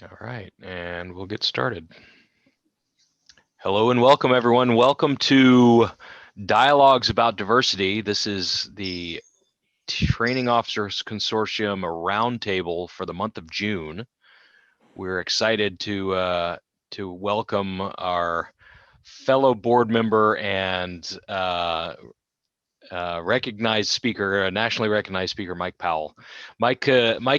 All right, and we'll get started. Hello and welcome, everyone. Welcome to Dialogues about Diversity. This is the Training Officers Consortium Roundtable for the month of June. We're excited to welcome our fellow board member and recognized speaker, nationally recognized speaker, Mike Powell. Mike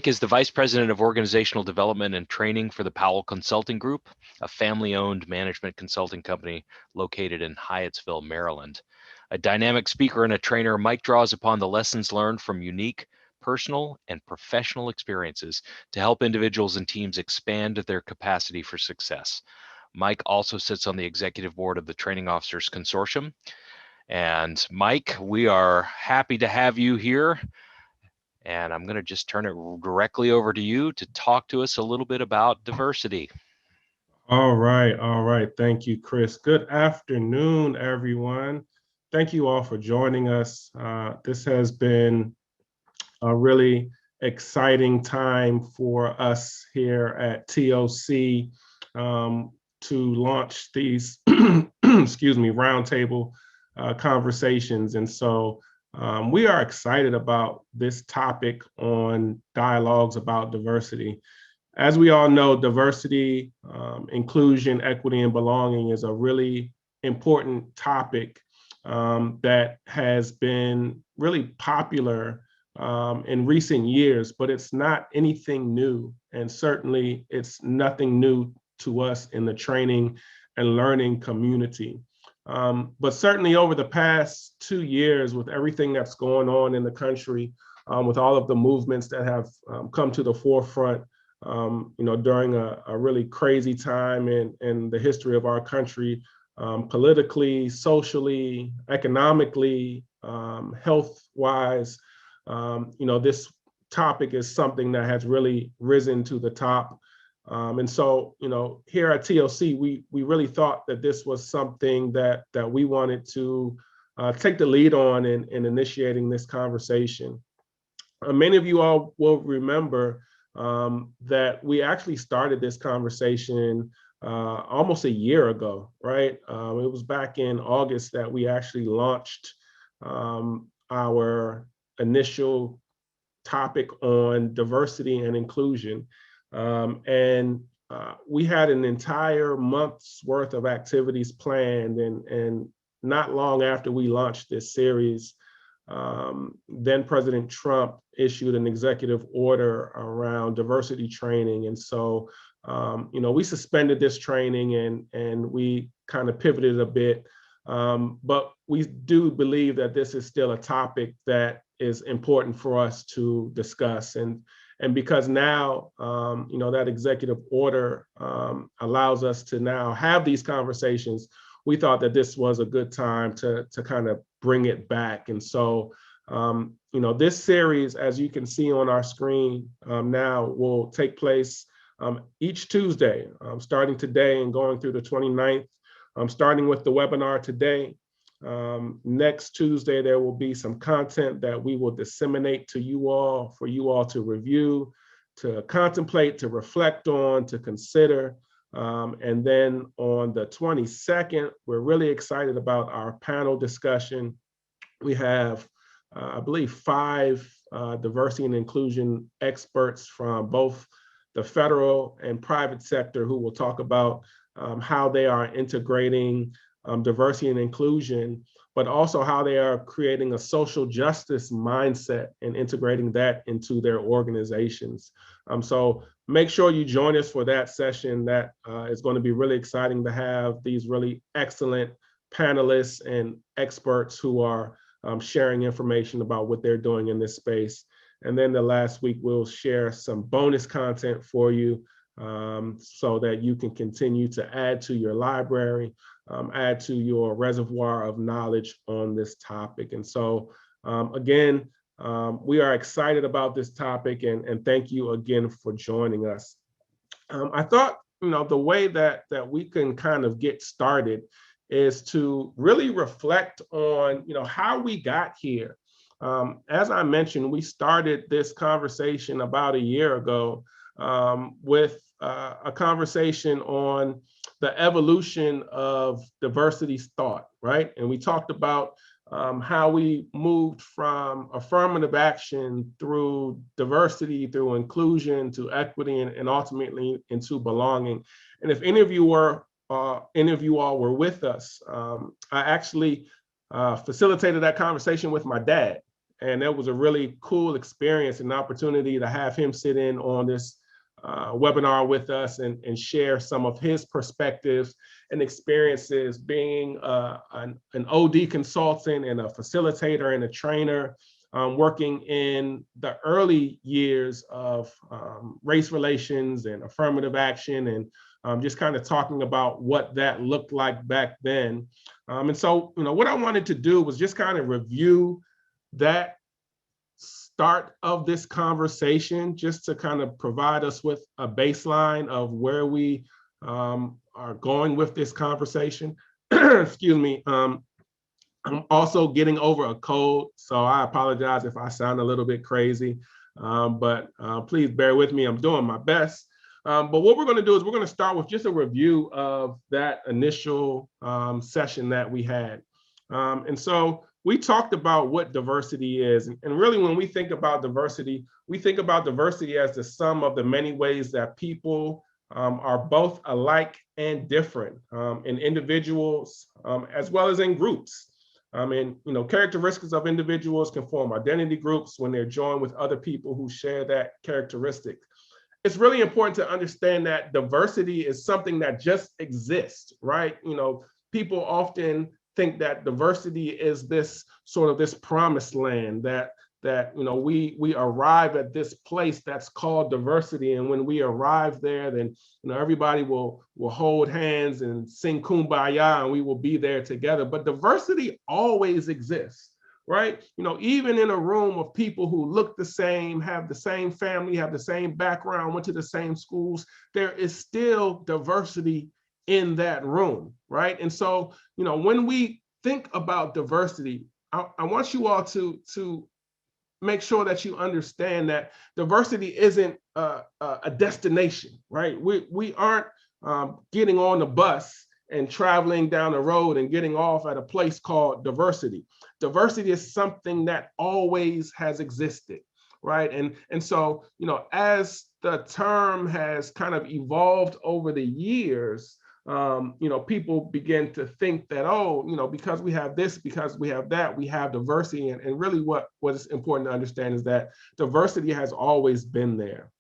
is the Vice President of Organizational Development and Training for the Powell Consulting Group, a family-owned management consulting company located in Hyattsville, Maryland. A dynamic speaker and a trainer, Mike draws upon the lessons learned from unique personal and professional experiences to help individuals and teams expand their capacity for success. Mike also sits on the executive board of the Training Officers Consortium. And Mike, we are happy to have you here. And I'm going to just turn it directly over to you to talk to us a little bit about diversity. All right. All right. Thank you, Chris. Good afternoon, everyone. Thank you all for joining us. This has been a really exciting time for us here at TOC to launch these, excuse me, roundtable conversations. And so we are excited about this topic on dialogues about diversity. As we all know, diversity, inclusion, equity, and belonging is a really important topic that has been really popular in recent years, but it's not anything new. And certainly it's nothing new to us in the training and learning community. But certainly over the past 2 years, with everything that's going on in the country, with all of the movements that have come to the forefront, during a really crazy time in the history of our country, politically, socially, economically, health-wise. This topic is something that has really risen to the top. And so, here at TLC, we really thought that this was something that we wanted to take the lead on in initiating this conversation. Many of you all will remember that we actually started this conversation almost a year ago, right? It was back in August that we actually launched our initial topic on diversity and inclusion. We had an entire month's worth of activities planned, and not long after we launched this series, then President Trump issued an executive order around diversity training. And so, we suspended this training and we kind of pivoted a bit. But we do believe that this is still a topic that is important for us to discuss. And because now, that executive order allows us to now have these conversations, we thought that this was a good time to kind of bring it back. And so, this series, as you can see on our screen now, will take place each Tuesday, starting today and going through the 29th, starting with the webinar today. Next Tuesday, there will be some content that we will disseminate to you all for you all to review, to contemplate, to reflect on, to consider. And then on the 22nd, we're really excited about our panel discussion. We have, I believe, 5 diversity and inclusion experts from both the federal and private sector who will talk about how they are integrating diversity and inclusion, but also how they are creating a social justice mindset and integrating that into their organizations. So make sure you join us for that session. That is going to be really exciting to have these really excellent panelists and experts who are sharing information about what they're doing in this space. And then the last week, we'll share some bonus content for you so that you can continue to add to your library, add to your reservoir of knowledge on this topic. And so, again, we are excited about this topic, and thank you again for joining us. I thought, the way that we can kind of get started is to really reflect on, how we got here. As I mentioned, we started this conversation about a year ago with a conversation on the evolution of diversity thought, right? And we talked about how we moved from affirmative action through diversity, through inclusion, to equity, and ultimately into belonging. And if any of you all were with us, I actually facilitated that conversation with my dad. And that was a really cool experience and opportunity to have him sit in on this webinar with us and share some of his perspectives and experiences being an OD consultant and a facilitator and a trainer, working in the early years of race relations and affirmative action, and just kind of talking about what that looked like back then. And so, what I wanted to do was just kind of review that start of this conversation, just to kind of provide us with a baseline of where we are going with this conversation. Excuse me. I'm also getting over a cold, so I apologize if I sound a little bit crazy, but please bear with me. I'm doing my best. But what we're going to do is we're going to start with just a review of that initial session that we had. And so we talked about what diversity is. And really, when we think about diversity, we think about diversity as the sum of the many ways that people are both alike and different in individuals as well as in groups. And characteristics of individuals can form identity groups when they're joined with other people who share that characteristic. It's really important to understand that diversity is something that just exists, right? People often think that diversity is this promised land that we arrive at this place that's called diversity, and when we arrive there, then everybody will hold hands and sing kumbaya, and we will be there together. But diversity always exists, right? Even in a room of people who look the same, have the same family, have the same background, went to the same schools, there is still diversity in that room, right? And so, when we think about diversity, I want you all to make sure that you understand that diversity isn't a destination, right? We aren't getting on the bus and traveling down the road and getting off at a place called diversity. Diversity is something that always has existed, right? And so, as the term has kind of evolved over the years, people begin to think that, because we have this, because we have that, we have diversity. And really what is important to understand is that diversity has always been there.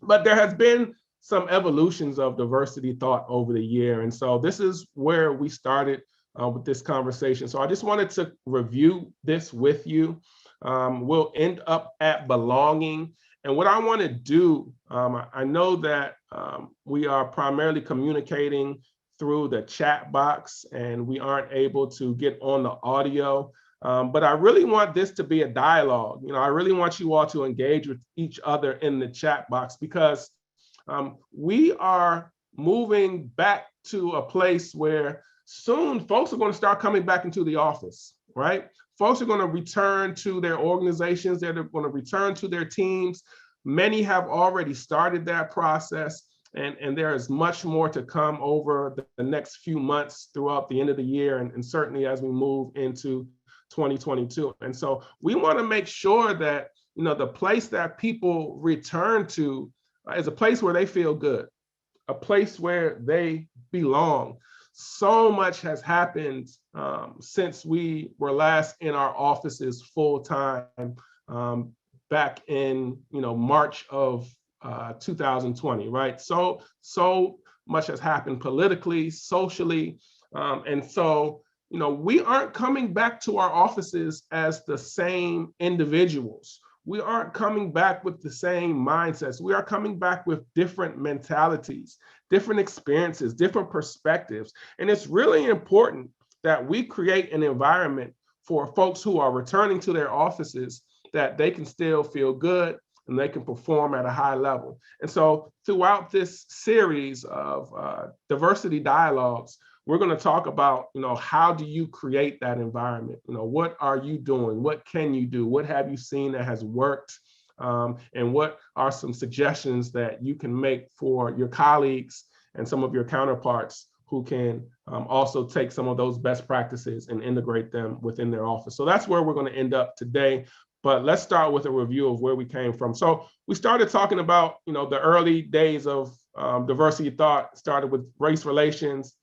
But there has been some evolutions of diversity thought over the year. And so this is where we started with this conversation. So I just wanted to review this with you. We'll end up at belonging. And what I want to do, I know that we are primarily communicating through the chat box and we aren't able to get on the audio, but I really want this to be a dialogue. I really want you all to engage with each other in the chat box, because we are moving back to a place where soon folks are going to start coming back into the office, right? Folks are going to return to their organizations. They're going to return to their teams. Many have already started that process, and there is much more to come over the next few months throughout the end of the year, and certainly as we move into 2022. And so we want to make sure that the place that people return to is a place where they feel good, a place where they belong. So much has happened since we were last in our offices full time back in March of 2020, right? So much has happened politically, socially, and so we aren't coming back to our offices as the same individuals. We aren't coming back with the same mindsets. We are coming back with different mentalities, different experiences, different perspectives. And it's really important that we create an environment for folks who are returning to their offices that they can still feel good and they can perform at a high level. And so throughout this series of diversity dialogues, we're going to talk about, how do you create that environment? What are you doing? What can you do? What have you seen that has worked? and what are some suggestions that you can make for your colleagues and some of your counterparts who can also take some of those best practices and integrate them within their office. So that's where we're going to end up today. But let's start with a review of where we came from. So we started talking about, the early days of diversity thought. Started with race relations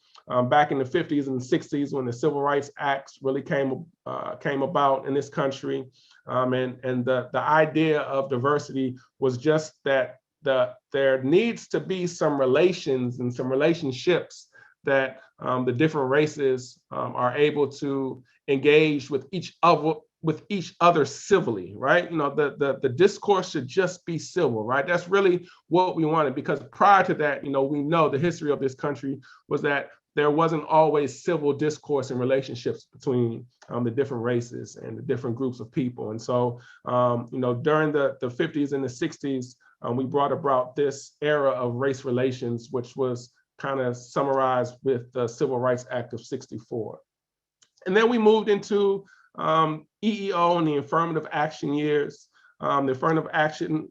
back in the 50s and 60s when the Civil Rights Acts really came about in this country. And the idea of diversity was just that there needs to be some relations and some relationships that the different races are able to engage with each other civilly, right? The discourse should just be civil, right? That's really what we wanted, because prior to that, we know the history of this country was that there wasn't always civil discourse and relationships between the different races and the different groups of people. And so, during the 50s and the 60s, we brought about this era of race relations, which was kind of summarized with the Civil Rights Act of '64. And then we moved into EEO and the affirmative action years. The Affirmative Action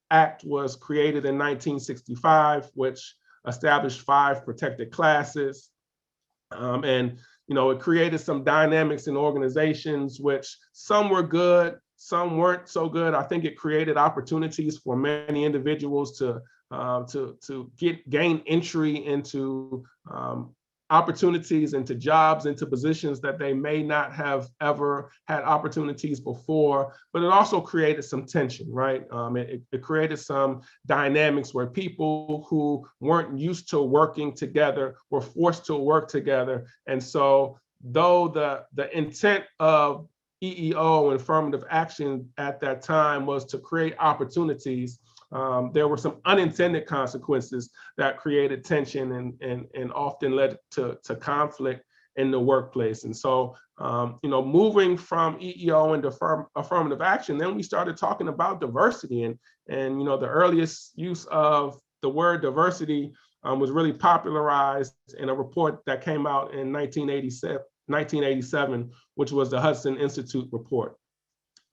Act was created in 1965, which established 5 protected classes. And it created some dynamics in organizations, which some were good, some weren't so good. I think it created opportunities for many individuals to gain entry into opportunities, into jobs, into positions that they may not have ever had opportunities before. But it also created some tension, right? It created some dynamics where people who weren't used to working together were forced to work together. And so though the intent of EEO and affirmative action at that time was to create opportunities, there were some unintended consequences that created tension and often led to conflict in the workplace. And so, moving from EEO into affirmative action, then we started talking about diversity. And the earliest use of the word diversity was really popularized in a report that came out in 1987, which was the Hudson Institute report.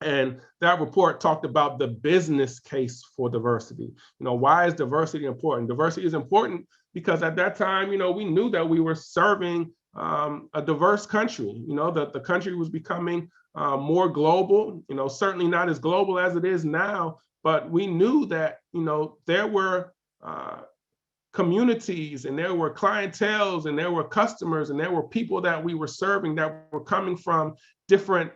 And that report talked about the business case for diversity. Why is diversity important? Diversity is important because at that time, we knew that we were serving a diverse country. That the country was becoming more global, certainly not as global as it is now, but we knew that, there were communities and there were clienteles and there were customers and there were people that we were serving that were coming from different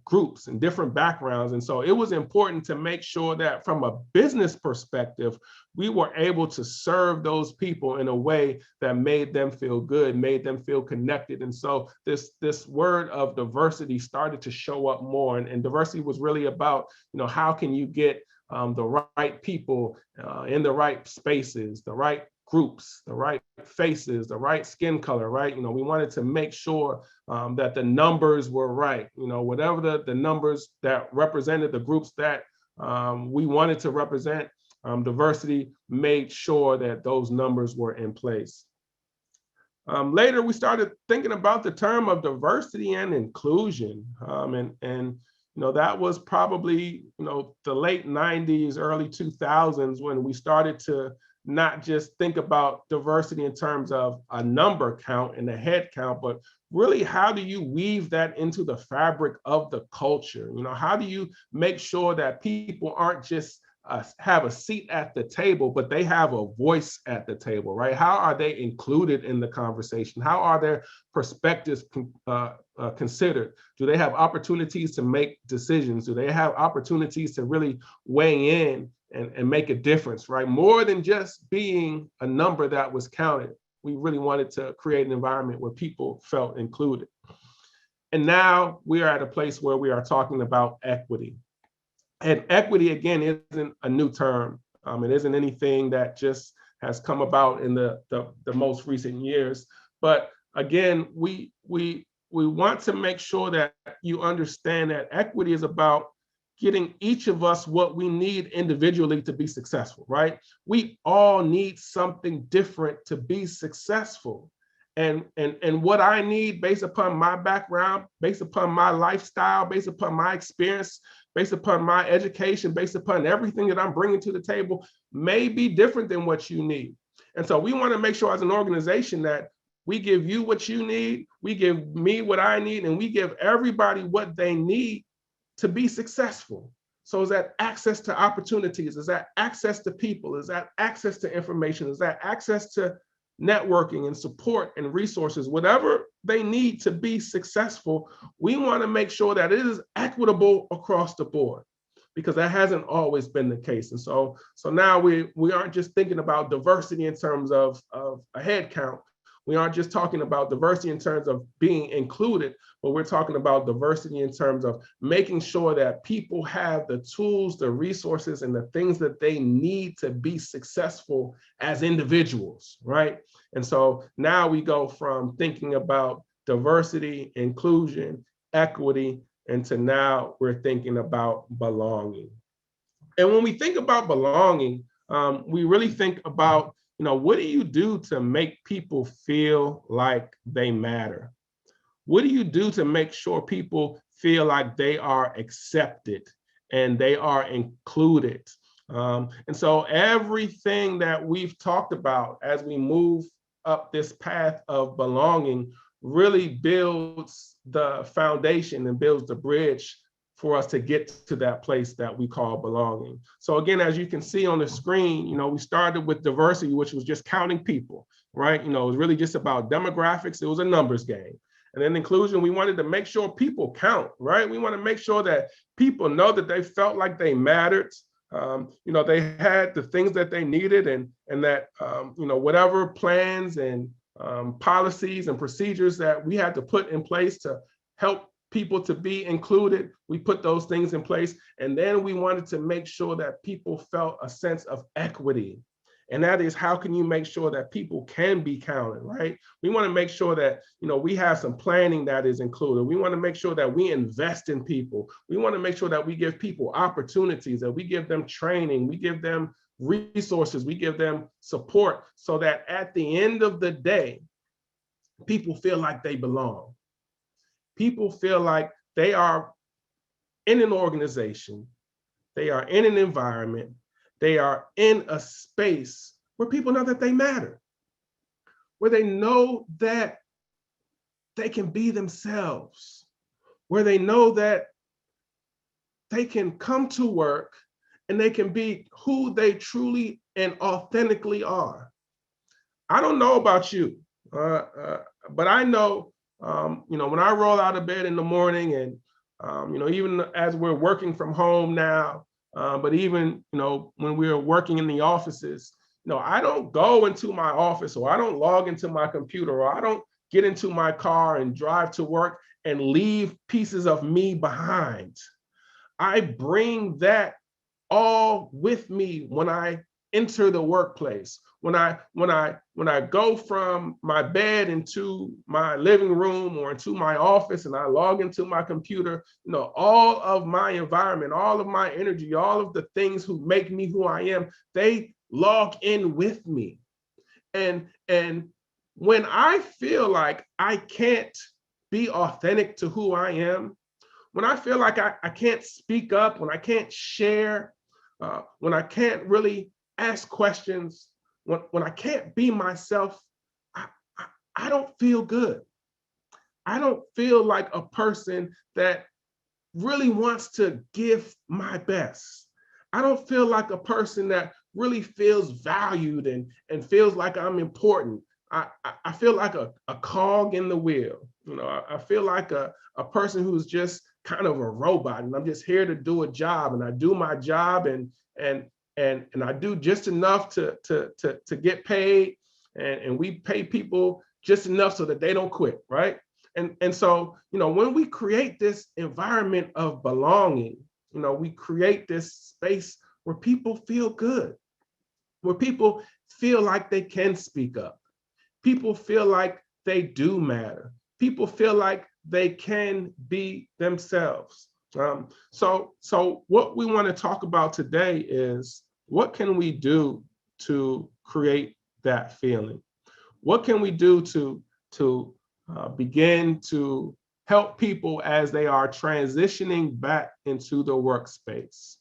groups and different backgrounds. And so it was important to make sure that from a business perspective, we were able to serve those people in a way that made them feel good, made them feel connected. And so this word of diversity started to show up more. And diversity was really about, how can you get the right people in the right spaces, the right groups, the right faces, the right skin color, right? We wanted to make sure that the numbers were right, whatever the numbers that represented the groups that we wanted to represent, diversity made sure that those numbers were in place. Later, we started thinking about the term of diversity and inclusion. And that was probably, the late 90s, early 2000s when we started to not just think about diversity in terms of a number count and a head count, but really how do you weave that into the fabric of the culture? How do you make sure that people aren't just have a seat at the table, but they have a voice at the table, right? How are they included in the conversation? How are their perspectives considered? Do they have opportunities to make decisions? Do they have opportunities to really weigh in and make a difference, right? More than just being a number that was counted. We really wanted to create an environment where people felt included. And now we are at a place where we are talking about equity. And equity, again, isn't a new term. It isn't anything that just has come about in the most recent years. But again, we want to make sure that you understand that equity is about getting each of us what we need individually to be successful, right? We all need something different to be successful. And what I need based upon my background, based upon my lifestyle, based upon my experience, based upon my education, based upon everything that I'm bringing to the table, may be different than what you need. And so we want to make sure as an organization that we give you what you need, we give me what I need, and we give everybody what they need to be successful. So is that access to opportunities? Is that access to people? Is that access to information? Is that access to networking and support and resources? Whatever they need to be successful, we want to make sure that it is equitable across the board, because that hasn't always been the case. And so now we aren't just thinking about diversity in terms of a head count. We aren't just talking about diversity in terms of being included, but we're talking about diversity in terms of making sure that people have the tools, the resources, and the things that they need to be successful as individuals, right? And so now we go from thinking about diversity, inclusion, equity, and to now we're thinking about belonging. And when we think about belonging, we really think about, what do you do to make people feel like they matter? What do you do to make sure people feel like they are accepted and they are included? And so everything that we've talked about as we move up this path of belonging really builds the foundation and builds the bridge for us to get to that place that we call belonging. So again, as you can see on the screen, we started with diversity, which was just counting people, right? It was really just about demographics. It was a numbers game. And then inclusion, we wanted to make sure people count, right? We want to make sure that people know that they felt like they mattered. They had the things that they needed, and that, whatever plans and policies and procedures that we had to put in place to help people to be included, we put those things in place. And then we wanted to make sure that people felt a sense of equity. And that is, how can you make sure that people can be counted, right? We want to make sure that, we have some planning that is included. We want to make sure that we invest in people. We want to make sure that we give people opportunities, that we give them training, we give them resources, we give them support, so that at the end of the day, people feel like they belong. People feel like they are in an organization, they are in an environment, they are in a space where people know that they matter, where they know that they can be themselves, where they know that they can come to work and they can be who they truly and authentically are. I don't know about you, but I know, when I roll out of bed in the morning, and even as we're working from home now, but even when we're working in the offices, I don't go into my office, or I don't log into my computer, or I don't get into my car and drive to work and leave pieces of me behind. I bring that all with me when I enter the workplace. When I go from my bed into my living room or into my office and I log into my computer, all of my environment, all of my energy, all of the things who make me who I am, they log in with me. And when I feel like I can't be authentic to who I am, when I feel like I can't speak up, when I can't share, when I can't really ask questions, when I can't be myself, I don't feel good. I don't feel like a person that really wants to give my best. I don't feel like a person that really feels valued and feels like I'm important. I feel like a cog in the wheel. I feel like a person who's just kind of a robot, and I'm just here to do a job, and I do my job, and I do just enough to get paid, and we pay people just enough so that they don't quit, right? And so, when we create this environment of belonging, we create this space where people feel good, where people feel like they can speak up. People feel like they do matter. People feel like they can be themselves. So what we want to talk about today is, what can we do to create that feeling? What can we do to begin to help people as they are transitioning back into the workspace,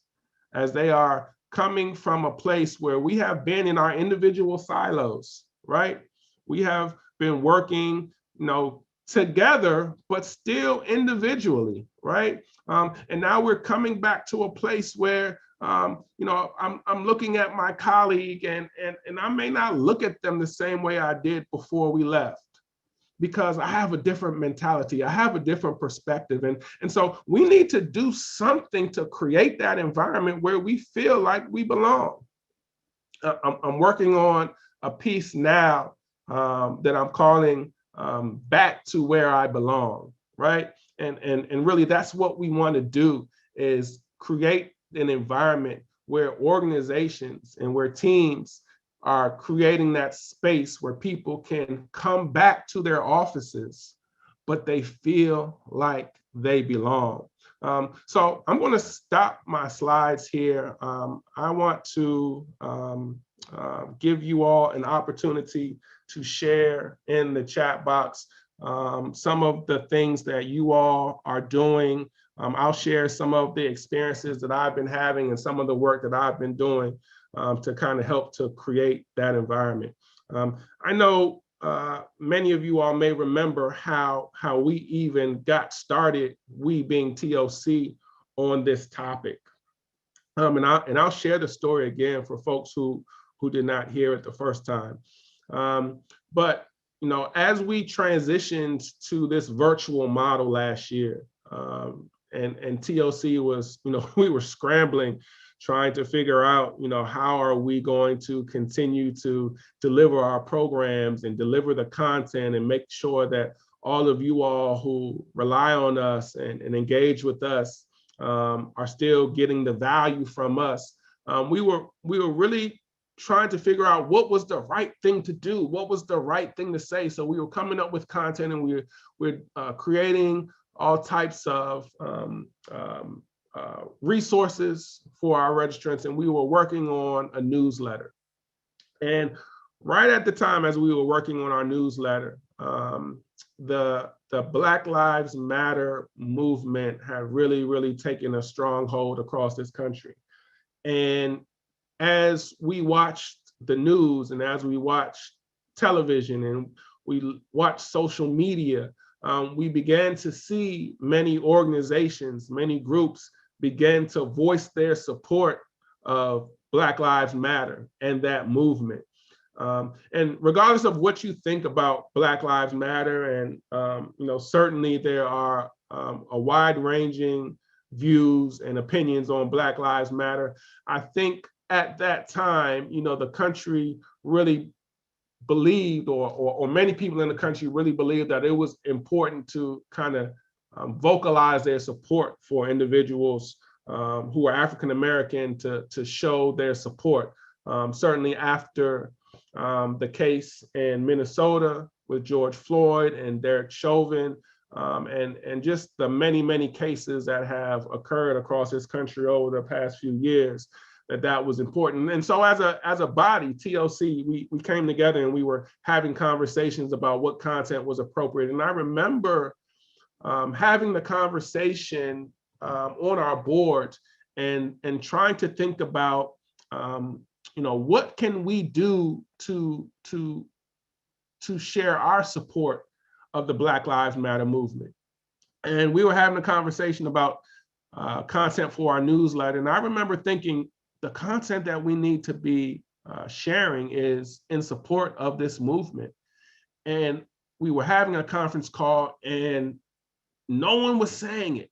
as they are coming from a place where we have been in our individual silos, right? We have been working, together, but still individually, right? And now we're coming back to a place where, I'm looking at my colleague and I may not look at them the same way I did before we left, because I have a different mentality. I have a different perspective. And so we need to do something to create that environment where we feel like we belong. I'm working on a piece now that I'm calling Back to Where I Belong, right? And really that's what we want to do, is create an environment where organizations and where teams are creating that space where people can come back to their offices, but they feel like they belong. So I'm going to stop my slides here. I want to give you all an opportunity to share in the chat box some of the things that you all are doing. I'll share some of the experiences that I've been having and some of the work that I've been doing to kind of help to create that environment. I know many of you all may remember how we even got started, we being TOC, on this topic. And I'll share the story again for folks who did not hear it the first time. But as we transitioned to this virtual model last year, and TOC was, we were scrambling, trying to figure out, how are we going to continue to deliver our programs and deliver the content and make sure that all of you all who rely on us and engage with us are still getting the value from us. We were really trying to figure out what was the right thing to do, what was the right thing to say. So we were coming up with content, and we're creating all types of resources for our registrants, and we were working on a newsletter. And right at the time as we were working on our newsletter, the Black Lives Matter movement had really, really taken a strong hold across this country. And as we watched the news and as we watched television and we watched social media, we began to see many organizations, many groups begin to voice their support of Black Lives Matter and that movement. And regardless of what you think about Black Lives Matter, and certainly there are a wide-ranging views and opinions on Black Lives Matter. I think at that time, the country really believed, or many people in the country really believed, that it was important to kind of vocalize their support for individuals who are African American, to show their support. Certainly after the case in Minnesota with George Floyd and Derek Chauvin, and just the many, many cases that have occurred across this country over the past few years, that was important. And so as a body, TOC, we came together and we were having conversations about what content was appropriate. And I remember having the conversation on our board and trying to think about, what can we do to share our support of the Black Lives Matter movement. And we were having a conversation about content for our newsletter. And I remember thinking, the content that we need to be sharing is in support of this movement. And we were having a conference call and no one was saying it.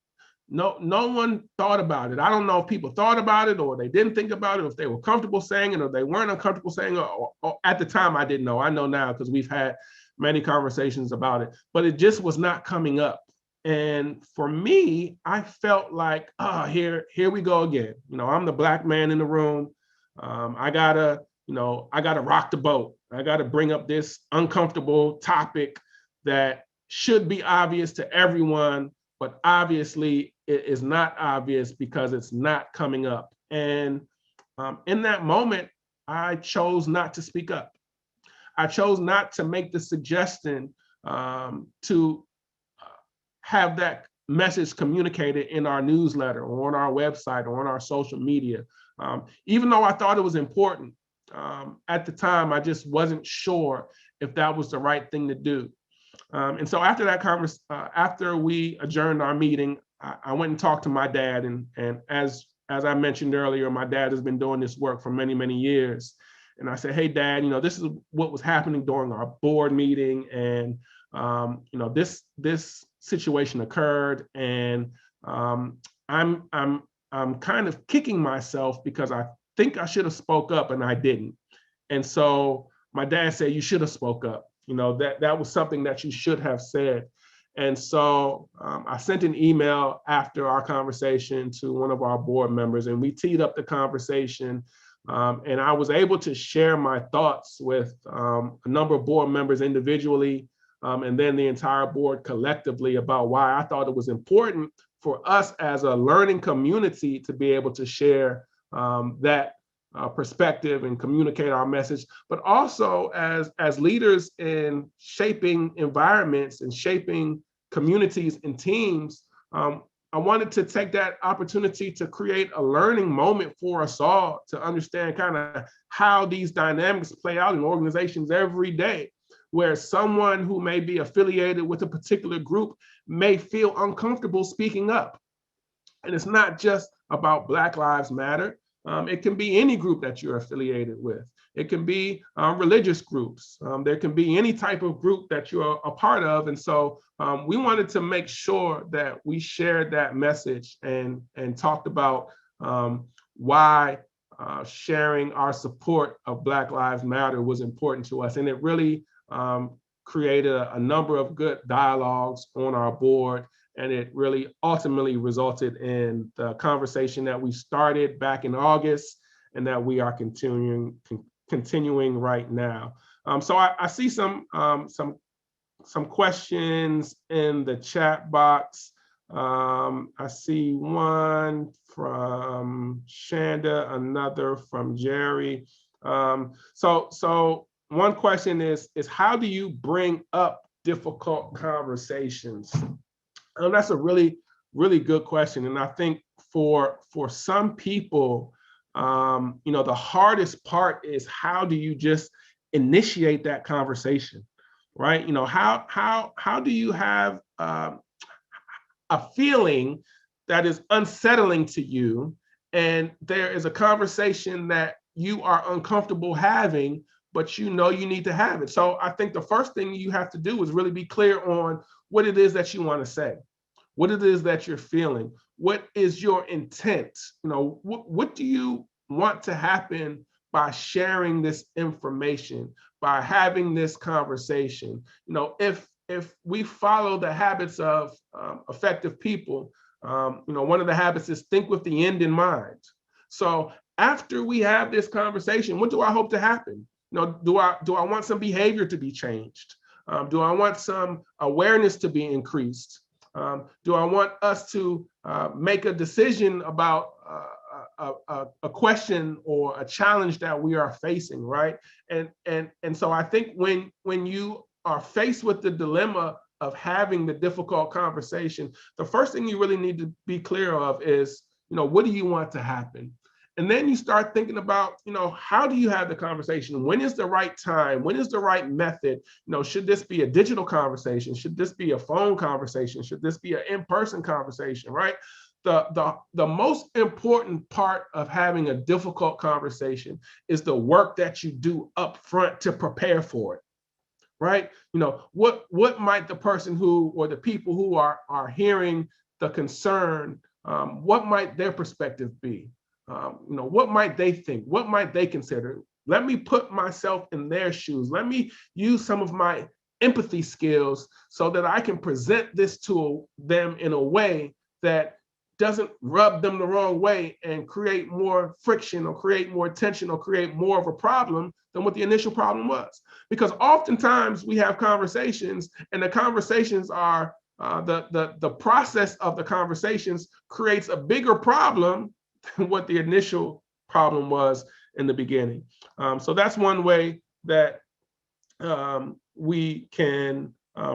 No one thought about it. I don't know if people thought about it or they didn't think about it, if they were comfortable saying it or they weren't uncomfortable saying it. Or at the time, I didn't know. I know now because we've had many conversations about it, but it just was not coming up. And for me, I felt like, here we go again. I'm the Black man in the room. I gotta rock the boat. I gotta bring up this uncomfortable topic that should be obvious to everyone, but obviously it is not obvious because it's not coming up. And in that moment, I chose not to speak up. I chose not to make the suggestion to have that message communicated in our newsletter or on our website or on our social media. Even though I thought it was important, at the time, I just wasn't sure if that was the right thing to do. And so after that after we adjourned our meeting, I went and talked to my dad. And as I mentioned earlier, my dad has been doing this work for many, many years. And I said, hey, Dad, this is what was happening during our board meeting. And, this situation occurred. And I'm kind of kicking myself because I think I should have spoke up and I didn't. And so my dad said, you should have spoke up. That was something that you should have said. And so I sent an email after our conversation to one of our board members, and we teed up the conversation. And I was able to share my thoughts with a number of board members individually, and then the entire board collectively about why I thought it was important for us as a learning community to be able to share that perspective and communicate our message, but also as leaders in shaping environments and shaping communities and teams. I wanted to take that opportunity to create a learning moment for us all to understand kind of how these dynamics play out in organizations every day, where someone who may be affiliated with a particular group may feel uncomfortable speaking up. And it's not just about Black Lives Matter. It can be any group that you're affiliated with. It can be religious groups. There can be any type of group that you're a part of. And so we wanted to make sure that we shared that message and talked about why sharing our support of Black Lives Matter was important to us. And it really created a number of good dialogues on our board. And it really ultimately resulted in the conversation that we started back in August and that we are continuing right now. So I see some questions in the chat box. I see one from Shanda, another from Jerry. So one question is how do you bring up difficult conversations? That's a really, really good question. And I think for some people, the hardest part is how do you just initiate that conversation, right? How do you have a feeling that is unsettling to you, and there is a conversation that you are uncomfortable having, but you need to have it. So I think the first thing you have to do is really be clear on what it is that you want to say, what it is that you're feeling, what is your intent, what do you want to happen by sharing this information, by having this conversation. If we follow the habits of effective people, one of the habits is think with the end in mind. So after we have this conversation, what do I hope to happen? Do I want some behavior to be changed? Do I want some awareness to be increased? Do I want us to make a decision about a question or a challenge that we are facing, right? And so I think when you are faced with the dilemma of having the difficult conversation, the first thing you really need to be clear of is, what do you want to happen? And then you start thinking about, how do you have the conversation? When is the right time? When is the right method? Should this be a digital conversation? Should this be a phone conversation? Should this be an in-person conversation, right? The most important part of having a difficult conversation is the work that you do up front to prepare for it, right? What might the person or the people who are hearing the concern, what might their perspective be? What might they think? What might they consider? Let me put myself in their shoes. Let me use some of my empathy skills so that I can present this to them in a way that doesn't rub them the wrong way and create more friction or create more tension or create more of a problem than what the initial problem was. Because oftentimes we have conversations and the conversations are, the process of the conversations creates a bigger problem than what the initial problem was in the beginning. So that's one way that we can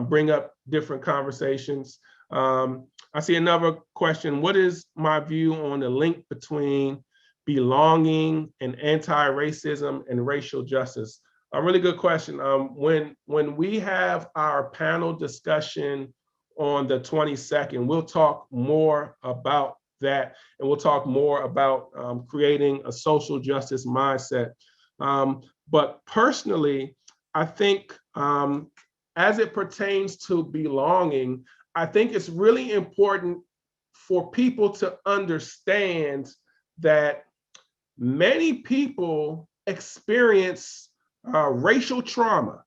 bring up different conversations. I see another question. What is my view on the link between belonging and anti-racism and racial justice? A really good question. When we have our panel discussion on the 22nd, we'll talk more about that, and we'll talk more about creating a social justice mindset. But personally, I think as it pertains to belonging, I think it's really important for people to understand that many people experience racial trauma.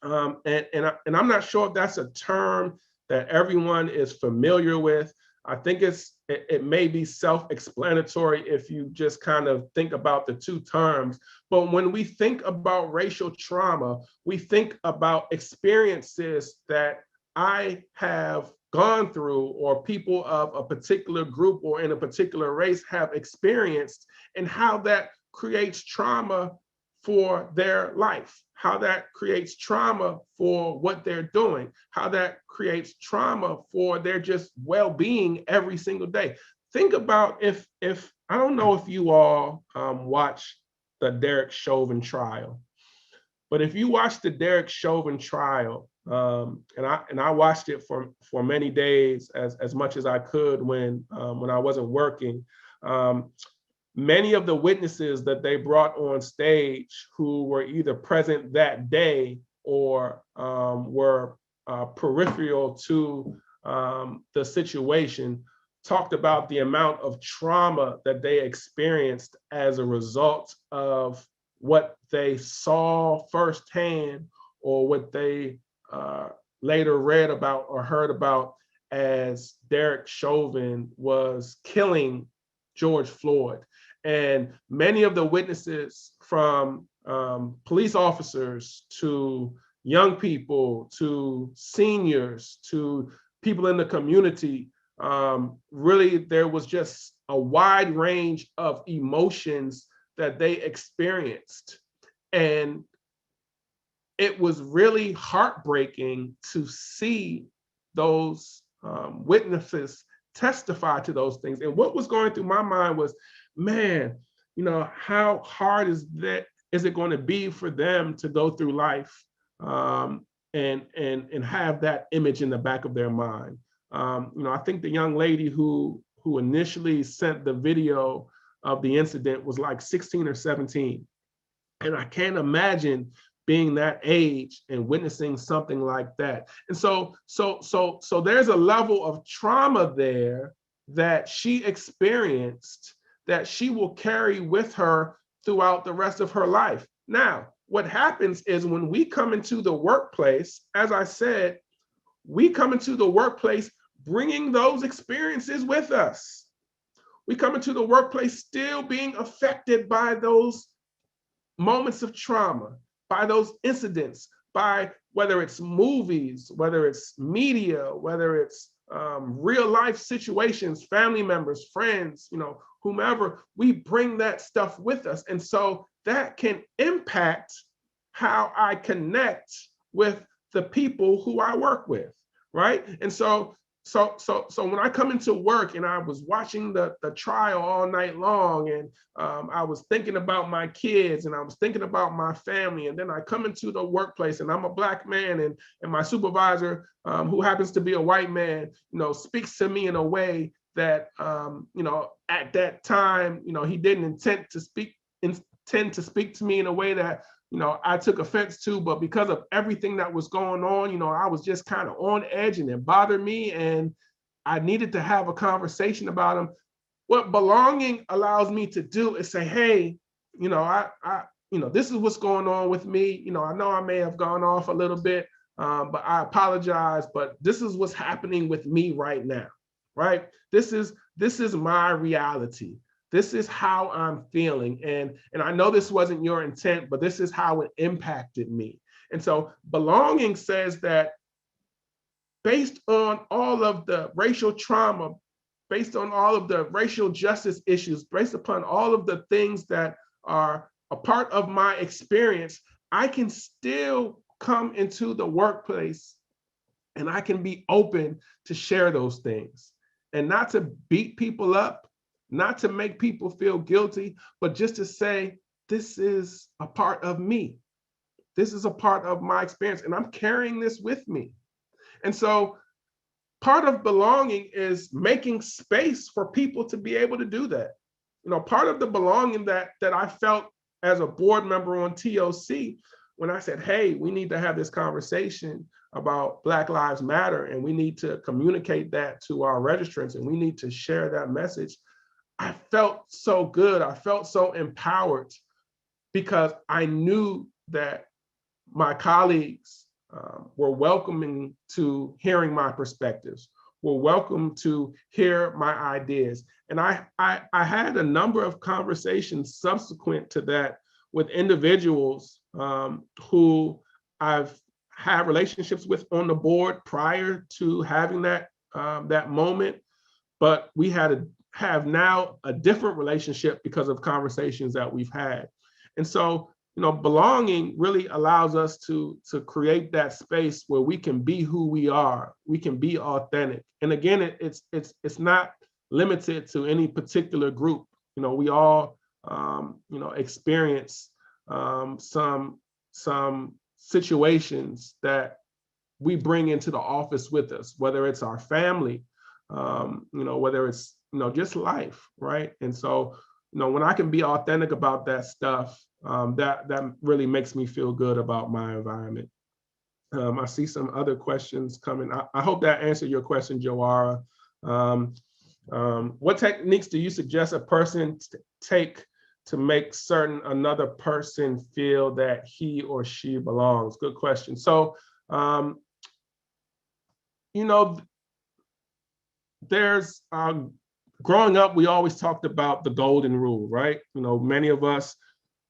And I'm not sure if that's a term that everyone is familiar with. I think it may be self-explanatory if you just kind of think about the two terms. But when we think about racial trauma, we think about experiences that I have gone through, or people of a particular group or in a particular race have experienced, and how that creates trauma for their life, how that creates trauma for what they're doing, how that creates trauma for their just well-being every single day. Think about if I don't know if you all watch the Derek Chauvin trial, but if you watch the Derek Chauvin trial, and I watched it for many days, as much as I could when I wasn't working. Many of the witnesses that they brought on stage, who were either present that day or were peripheral to the situation, talked about the amount of trauma that they experienced as a result of what they saw firsthand, or what they later read about or heard about as Derek Chauvin was killing George Floyd. And many of the witnesses, from police officers to young people to seniors to people in the community, really there was just a wide range of emotions that they experienced. And it was really heartbreaking to see those witnesses testify to those things. And what was going through my mind was, man, how hard is it going to be for them to go through life and have that image in the back of their mind? I think the young lady who initially sent the video of the incident was like 16 or 17. And I can't imagine being that age and witnessing something like that. And so there's a level of trauma there that she experienced that she will carry with her throughout the rest of her life. Now, what happens is when we come into the workplace, as I said, we come into the workplace bringing those experiences with us. We come into the workplace still being affected by those moments of trauma, by those incidents, by whether it's movies, whether it's media, whether it's real life situations, family members, friends, whomever, we bring that stuff with us. And so that can impact how I connect with the people who I work with, right? And so when I come into work, and I was watching the trial all night long, and I was thinking about my kids, and I was thinking about my family, and then I come into the workplace, and I'm a Black man, and my supervisor, who happens to be a white man, speaks to me in a way that, at that time, he didn't intend to speak to me in a way that, I took offense to, but because of everything that was going on, I was just kind of on edge, and it bothered me, and I needed to have a conversation about them. What belonging allows me to do is say, hey, this is what's going on with me. I know I may have gone off a little bit, but I apologize, but this is what's happening with me right now, right? This is my reality. This is how I'm feeling. And I know this wasn't your intent, but this is how it impacted me. And so belonging says that based on all of the racial trauma, based on all of the racial justice issues, based upon all of the things that are a part of my experience, I can still come into the workplace And I can be open to share those things and not to beat people up, not to make people feel guilty, but just to say, this is a part of me. This is a part of my experience, and I'm carrying this with me. And so part of belonging is making space for people to be able to do that. Part of the belonging that I felt as a board member on TOC, when I said, hey, we need to have this conversation about Black Lives Matter, and we need to communicate that to our registrants, and we need to share that message, I felt so good. I felt so empowered because I knew that my colleagues were welcoming to hearing my perspectives, were welcome to hear my ideas. And I had a number of conversations subsequent to that with individuals who I've had relationships with on the board prior to having that moment, but we have now a different relationship because of conversations that we've had. And so, belonging really allows us to create that space where we can be who we are, we can be authentic. And again, it's not limited to any particular group. We all experience some situations that we bring into the office with us, whether it's our family, whether it's just life, right? And so when I can be authentic about that stuff, that really makes me feel good about my environment. I see some other questions coming. I hope that answered your question, Joara. What techniques do you suggest a person take to make certain another person feel that he or she belongs? Good question. So, there's growing up, we always talked about the golden rule, right? Many of us,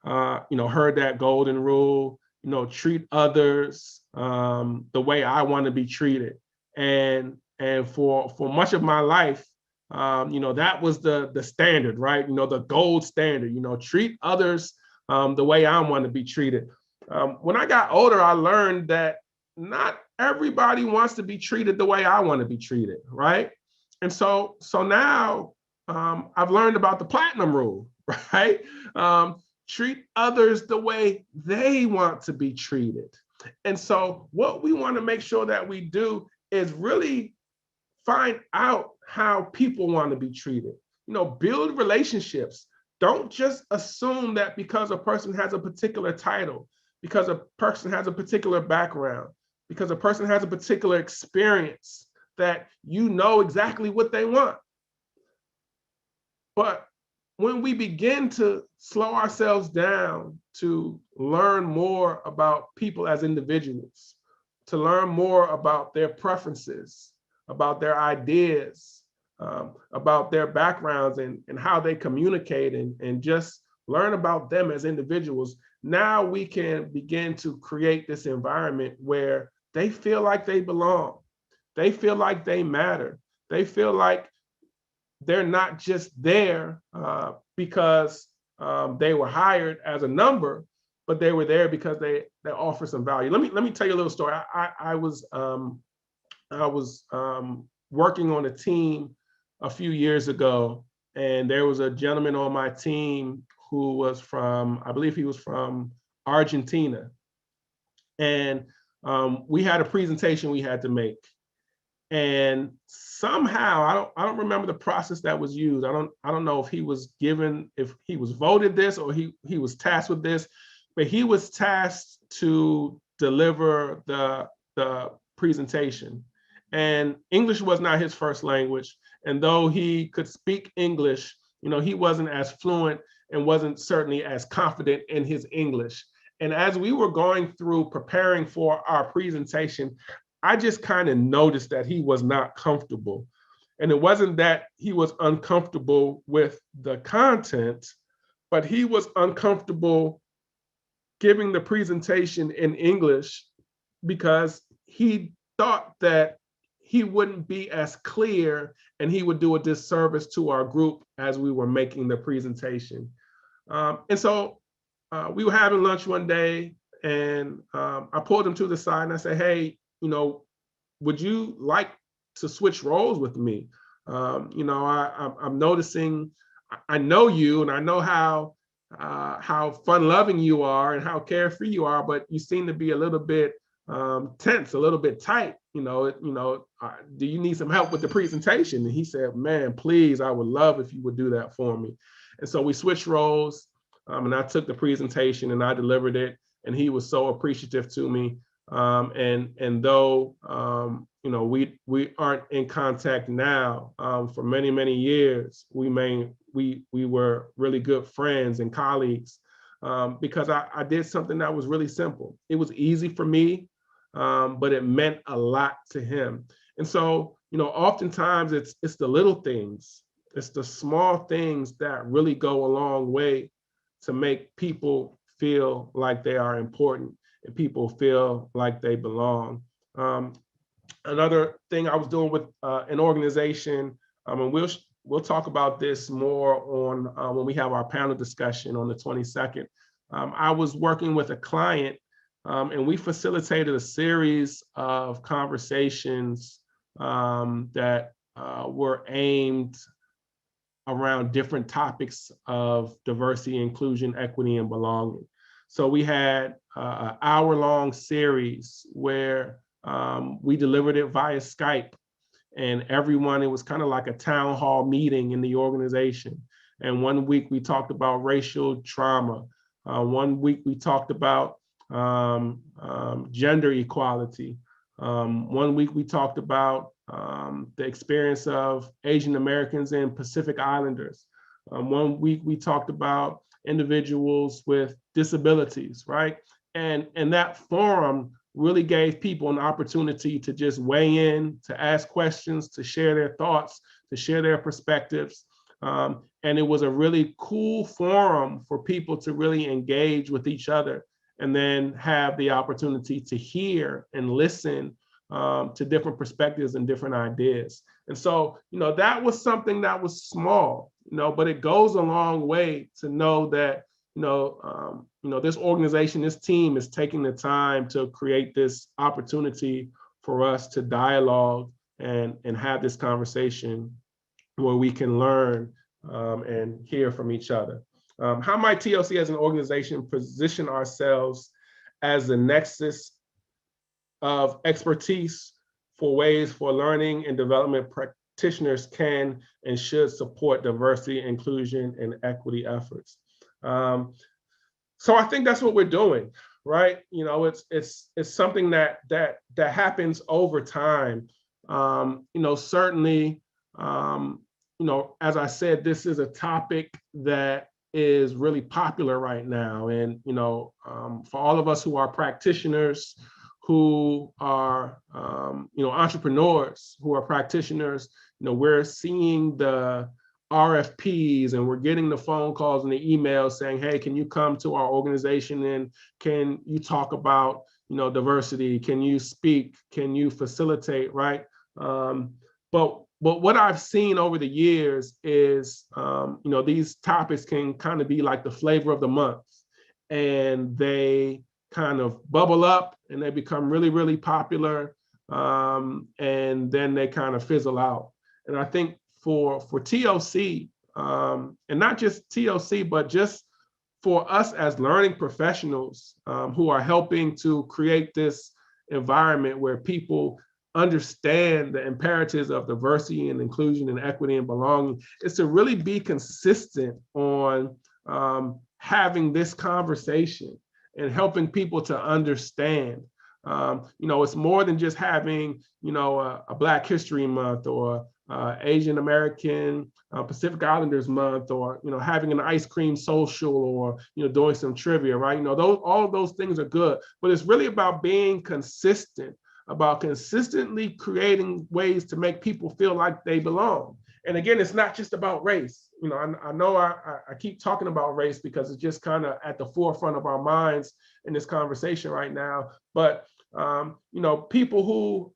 heard that golden rule, treat others the way I want to be treated. And for much of my life, that was the standard, right? The gold standard, treat others the way I want to be treated. When I got older, I learned that not everybody wants to be treated the way I want to be treated, right? And so now I've learned about the platinum rule, right? Treat others the way they want to be treated. And so what we want to make sure that we do is really find out how people want to be treated. Build relationships. Don't just assume that because a person has a particular title, because a person has a particular background, because a person has a particular experience, that you know exactly what they want. But when we begin to slow ourselves down to learn more about people as individuals, to learn more about their preferences, about their ideas, about their backgrounds and how they communicate, and just learn about them as individuals, now we can begin to create this environment where they feel like they belong. They feel like they matter. They feel like they're not just there because they were hired as a number, but they were there because they offer some value. Let me tell you a little story. I was working on a team a few years ago, and there was a gentleman on my team who was from, I believe he was from Argentina, and we had a presentation we had to make. And somehow, I don't remember the process that was used. I don't know if he was voted this or he was tasked with this, but he was tasked to deliver the presentation. And English was not his first language. And though he could speak English, he wasn't as fluent and wasn't certainly as confident in his English. And as we were going through preparing for our presentation, I just kind of noticed that he was not comfortable. And it wasn't that he was uncomfortable with the content, but he was uncomfortable giving the presentation in English because he thought that he wouldn't be as clear and he would do a disservice to our group as we were making the presentation. And so we were having lunch one day, and I pulled him to the side and I said, hey, would you like to switch roles with me? I'm noticing, I know you, and I know how fun-loving you are and how carefree you are, but you seem to be a little bit tense, a little bit tight. Do you need some help with the presentation? And he said, man, please, I would love if you would do that for me. And so we switched roles, and I took the presentation and I delivered it, and he was so appreciative to me. And though we aren't in contact now, for many years, we were really good friends and colleagues, because I did something that was really simple. It was easy for me, but it meant a lot to him. And so, oftentimes it's the little things, it's the small things that really go a long way to make people feel like they are important and people feel like they belong. Another thing I was doing with an organization, and we'll talk about this more on when we have our panel discussion on the 22nd. I was working with a client, and we facilitated a series of conversations that were aimed around different topics of diversity, inclusion, equity, and belonging. So we had an hour-long series where we delivered it via Skype, and everyone, it was kind of like a town hall meeting in the organization. And one week we talked about racial trauma. One week we talked about gender equality. One week we talked about the experience of Asian Americans and Pacific Islanders. One week we talked about individuals with disabilities, right? And that forum really gave people an opportunity to just weigh in, to ask questions, to share their thoughts, to share their perspectives. And it was a really cool forum for people to really engage with each other and then have the opportunity to hear and listen to different perspectives and different ideas. And so, that was something that was small, but it goes a long way to know that, this organization, this team is taking the time to create this opportunity for us to dialogue and have this conversation where we can learn and hear from each other. How might TLC as an organization position ourselves as the nexus of expertise for ways for learning and development practitioners can and should support diversity, inclusion, and equity efforts? So I think that's what we're doing, right? It's something that happens over time. Certainly, as I said, this is a topic that is really popular right now. And, for all of us who are practitioners, who are, entrepreneurs, who are practitioners, we're seeing the RFPs and we're getting the phone calls and the emails saying, hey, can you come to our organization and can you talk about, diversity? Can you speak? Can you facilitate, right? But what I've seen over the years is, these topics can kind of be like the flavor of the month, and they kind of bubble up and they become really, really popular, and then they kind of fizzle out. And I think for TLC, and not just TLC, but just for us as learning professionals who are helping to create this environment where people understand the imperatives of diversity and inclusion and equity and belonging, is to really be consistent on having this conversation and helping people to understand. It's more than just having, a Black History Month or Asian American Pacific Islanders Month, or having an ice cream social, or doing some trivia, right? All of those things are good, but it's really about being consistent, about consistently creating ways to make people feel like they belong. And again, it's not just about race. I know I keep talking about race because it's just kind of at the forefront of our minds in this conversation right now. But people who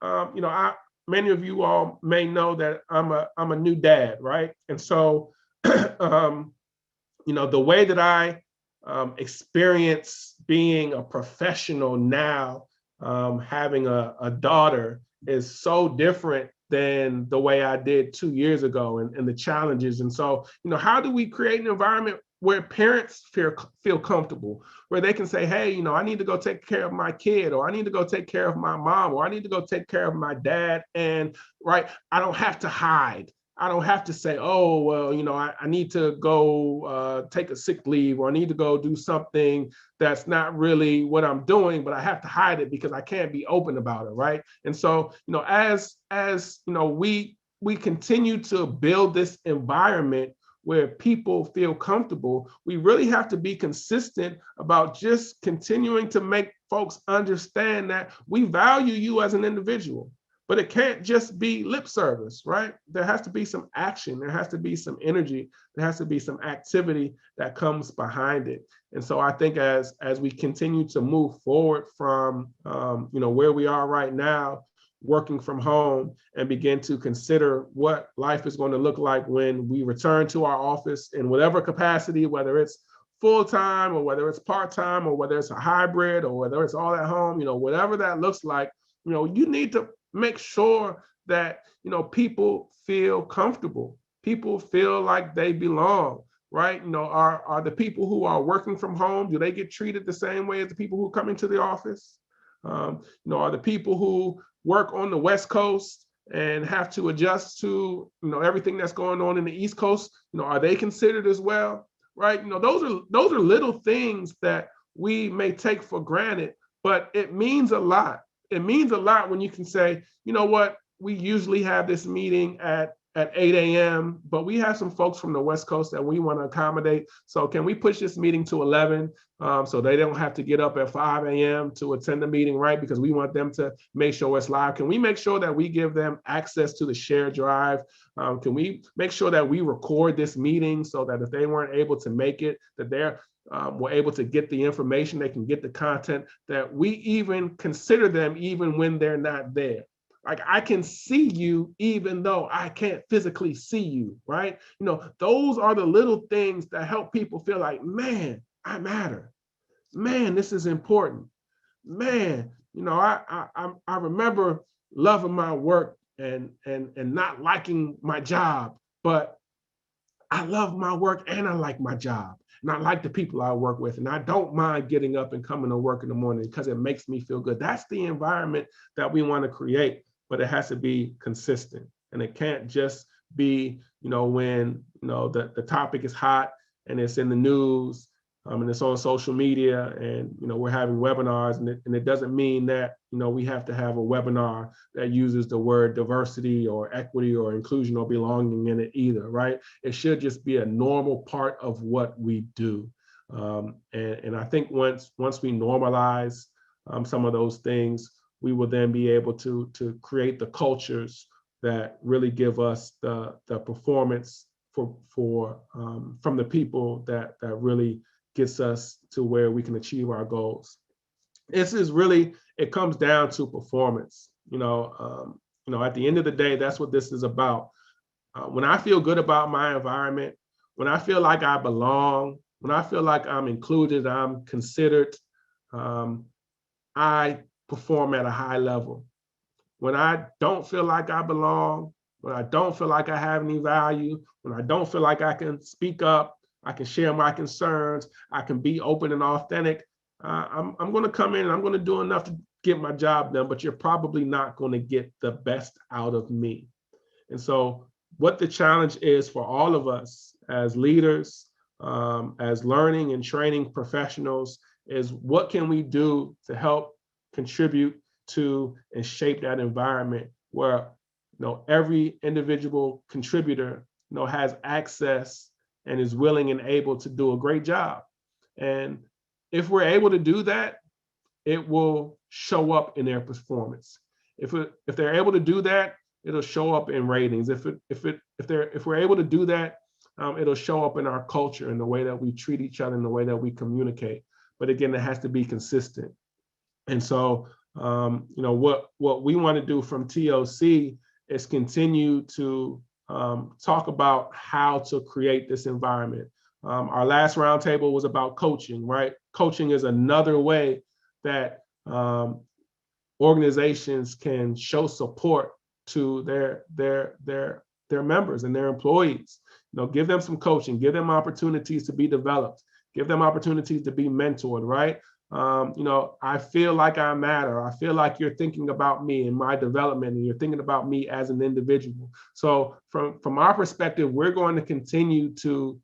many of you all may know that I'm a new dad, right? And so the way that I experience being a professional now, having a daughter, is so different than the way I did 2 years ago, and the challenges. And so, how do we create an environment where parents feel comfortable, where they can say, hey, I need to go take care of my kid, or I need to go take care of my mom, or I need to go take care of my dad. And right, I don't have to hide. I don't have to say, oh, well, I need to go take a sick leave, or I need to go do something that's not really what I'm doing, but I have to hide it because I can't be open about it, right? And so, as we continue to build this environment where people feel comfortable, we really have to be consistent about just continuing to make folks understand that we value you as an individual. But it can't just be lip service, right? There has to be some action. There has to be some energy. There has to be some activity that comes behind it. And so I think as we continue to move forward from where we are right now, working from home, and begin to consider what life is going to look like when we return to our office in whatever capacity, whether it's full-time, or whether it's part-time, or whether it's a hybrid, or whether it's all at home, whatever that looks like, you need to make sure that people feel comfortable, people feel like they belong, right? Are the people who are working from home, do they get treated the same way as the people who come into the office? Are the people who work on the West Coast and have to adjust to everything that's going on in the East Coast, are they considered as well, right? Those are little things that we may take for granted, but it means a lot. It means a lot when you can say, what, we usually have this meeting at 8 a.m., but we have some folks from the West Coast that we want to accommodate. So can we push this meeting to 11 so they don't have to get up at 5 a.m. to attend the meeting, right? Because we want them to make sure it's live. Can we make sure that we give them access to the shared drive? Can we make sure that we record this meeting so that if they weren't able to make it, that they're were able to get the information, they can get the content, that we even consider them even when they're not there. Like, I can see you even though I can't physically see you, right? Those are the little things that help people feel like, man, I matter. Man, this is important. Man, I remember loving my work and not liking my job, but I love my work and I like my job. And I like the people I work with. And I don't mind getting up and coming to work in the morning because it makes me feel good. That's the environment that we want to create, but it has to be consistent. And it can't just be, when, the topic is hot and it's in the news and it's on social media and, we're having webinars, and it doesn't mean that, we have to have a webinar that uses the word diversity or equity or inclusion or belonging in it either, right? It should just be a normal part of what we do. And I think once we normalize some of those things, we will then be able to create the cultures that really give us the performance from the people that really gets us to where we can achieve our goals. It comes down to performance. At the end of the day, that's what this is about. When I feel good about my environment, when I feel like I belong, when I feel like I'm included, I'm considered, I perform at a high level. When I don't feel like I belong, when I don't feel like I have any value, when I don't feel like I can speak up, I can share my concerns, I can be open and authentic, I'm going to come in and I'm going to do enough to get my job done, but you're probably not going to get the best out of me. And so what the challenge is for all of us as leaders, as learning and training professionals, is what can we do to help contribute to and shape that environment where every individual contributor has access and is willing and able to do a great job. And if we're able to do that, it will show up in their performance. If they're able to do that, it'll show up in ratings. If we're able to do that, it'll show up in our culture, in the way that we treat each other, in the way that we communicate. But again, it has to be consistent. And so, what we want to do from TOC is continue to talk about how to create this environment. Our last roundtable was about coaching, right? Coaching is another way that organizations can show support to their members and their employees. Give them some coaching, give them opportunities to be developed, give them opportunities to be mentored, right? I feel like I matter. I feel like you're thinking about me and my development, and you're thinking about me as an individual. So from our perspective, we're going to continue to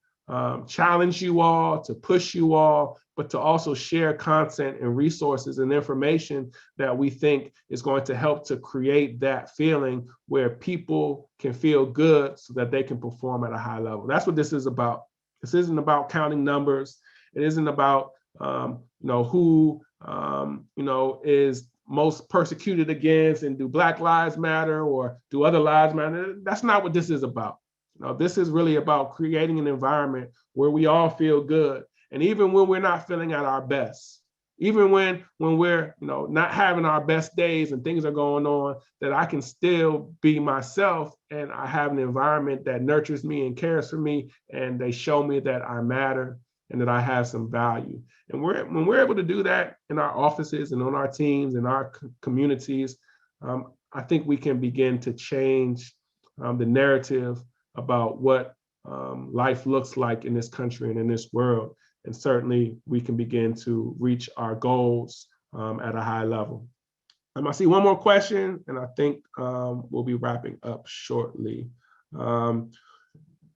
challenge you all, to push you all, but to also share content and resources and information that we think is going to help to create that feeling where people can feel good so that they can perform at a high level. That's what this is about. This isn't about counting numbers. It isn't about who is most persecuted against, and do Black Lives Matter or do other lives matter. That's not what this is about. This is really about creating an environment where we all feel good. And even when we're not feeling at our best, even when we're not having our best days and things are going on, that I can still be myself, and I have an environment that nurtures me and cares for me, and they show me that I matter and that I have some value. And when we're able to do that in our offices and on our teams and our communities, I think we can begin to change the narrative about what life looks like in this country and in this world. And certainly we can begin to reach our goals at a high level. I see one more question, and I think we'll be wrapping up shortly.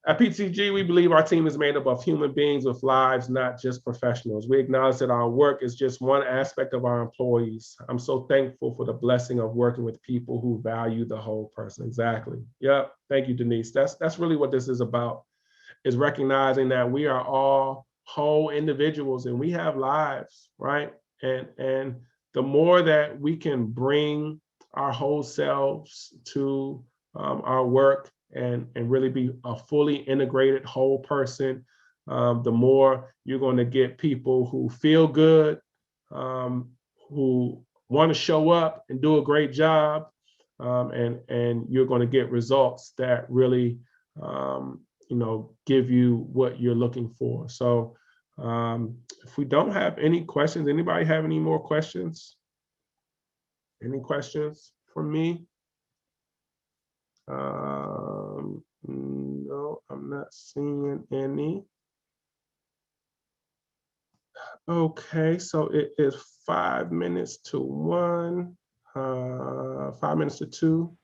At PTG, we believe our team is made up of human beings with lives, not just professionals. We acknowledge that our work is just one aspect of our employees. I'm so thankful for the blessing of working with people who value the whole person. Exactly. Yep. Thank you, Denise. That's really what this is about, is recognizing that we are all whole individuals and we have lives, right? And the more that we can bring our whole selves to our work and really be a fully integrated whole person, the more you're going to get people who feel good, who want to show up and do a great job, and you're going to get results that really give you what you're looking for. So if we don't have any questions, anybody have any more questions? Any questions for me? No, I'm not seeing any. Okay, so it is 5 minutes to 1, 5 minutes to 2.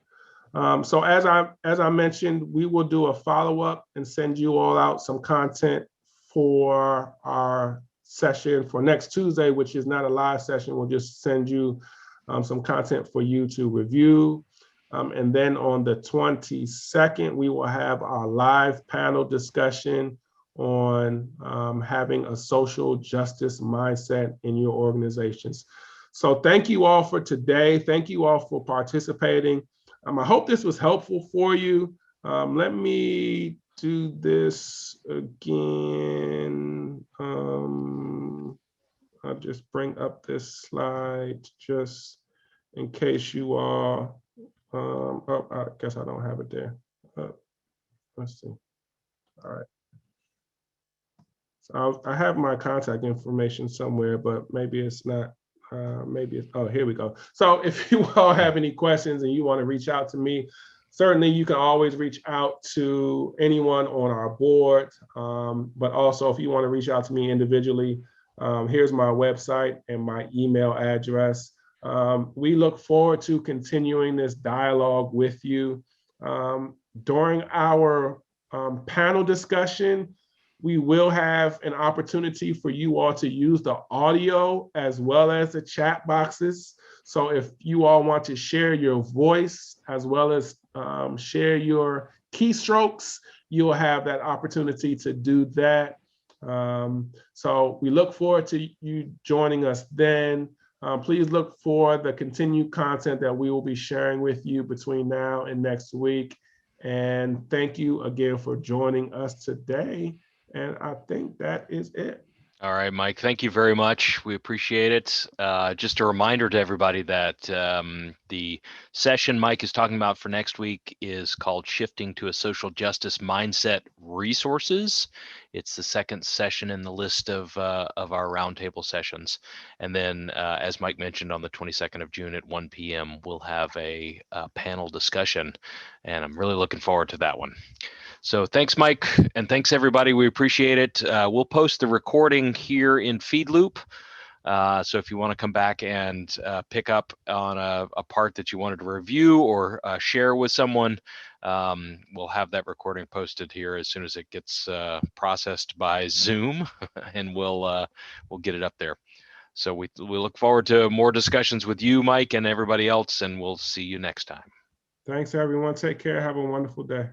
So as I mentioned, we will do a follow-up and send you all out some content for our session for next Tuesday, which is not a live session. We'll just send you some content for you to review. And then on the 22nd, we will have our live panel discussion on having a social justice mindset in your organizations. So thank you all for today. Thank you all for participating. I hope this was helpful for you. Let me do this again. I'll just bring up this slide just in case you all, oh, I guess I don't have it there. Let's see. All right. So I have my contact information somewhere, but maybe it's not. Maybe it's, oh, here we go. So if you all have any questions and you want to reach out to me, certainly you can always reach out to anyone on our board. But also if you want to reach out to me individually, here's my website and my email address. We look forward to continuing this dialogue with you. During our panel discussion, we will have an opportunity for you all to use the audio as well as the chat boxes. So if you all want to share your voice as well as share your keystrokes, you'll have that opportunity to do that. So we look forward to you joining us then. Please look for the continued content that we will be sharing with you between now and next week. And thank you again for joining us today. And I think that is it. All right, Mike, thank you very much. We appreciate it. Just a reminder to everybody that the session Mike is talking about for next week is called Shifting to a Social Justice Mindset Resources. It's the second session in the list of our roundtable sessions. And then, as Mike mentioned, on the 22nd of June at 1 p.m., we'll have a panel discussion, and I'm really looking forward to that one. So thanks, Mike, and thanks, everybody. We appreciate it. We'll post the recording here in FeedLoop. So if you want to come back and pick up on a part that you wanted to review or share with someone, we'll have that recording posted here as soon as it gets processed by Zoom, and we'll get it up there. So we look forward to more discussions with you, Mike, and everybody else, and we'll see you next time. Thanks, everyone. Take care. Have a wonderful day.